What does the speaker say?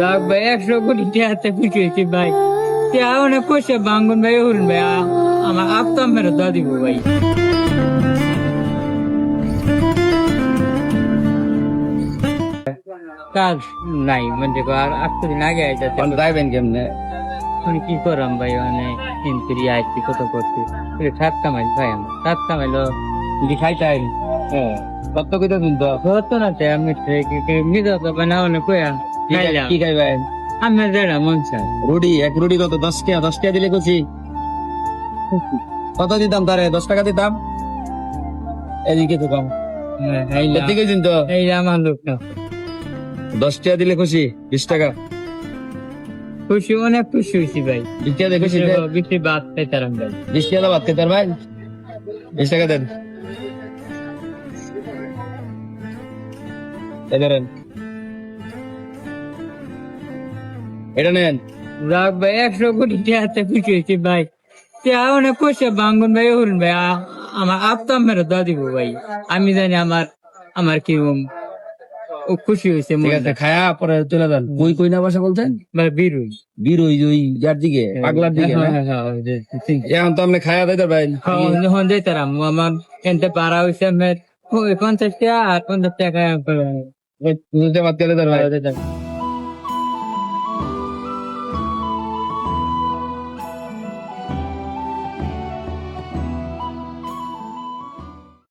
যাক ভাই 100 কোটি টাকাতে খুশি হয়েছি ভাই। অনেক পয়সা বাঙ্গন ভাই হরুন ভাই আমার আপতাম মেরে দা দিব ভাই। কাজ নাই মানে আর 8 দিন আগে যাইবেন কেমনে? মানে কি করাম ভাই মানে ইন্টারি আইছি কত করতে সাত কামাই ভাই আমি সাত কামাইলো খাইতে আইনি কত কইতা শুনতো? হতো না তাই আমি নিজে তো বানাও না কয়া কি খাইবেন? আমি যেটা মন চাই রুটি, এক রুটি কত? 10 টাকা। 10 টাকা দিলে খুশি। কত দিতাম তারে? 10 টাকা দিতাম। এদিকে তো কম, এদিকে চিন্তা। এই আমার লোক না 10 টাকা দিলে খুশি। 20 টাকা খুশি অনেক খুশি হয়েছি ভাই। 20 টাকা দিয়ে খুশি। বেশি বাদ পাইতাম ভাই। 20 টাকা বাদ খেতে ভাই। 20 টাকা দেন। এই ধরেন, এটা নেন। যাক ভাই 100 কোটি টাকাতে খুশি হয়েছি ভাই। অনেক পয়সা বাঙ্গন ভাই হরুন ভাই আমার আপতাম মেরে দা দিব ভাই। আমি জানি আমার কিরকম খুশি হয়েছে ঠিক আছে, খায়া পরে চলে যান। কই না বাসা বলছেন? ভাই বিরুই বিরোই ওই যার দিকে, পাগলার দিকে না? এখন তো আপনি খায়া দিতে ভাই। যখন যাইতাম আমার এনতে পাড়া হয়েছে আমার 50 টাকা আর 50 টাকা বুঝতে পারতে ভাই।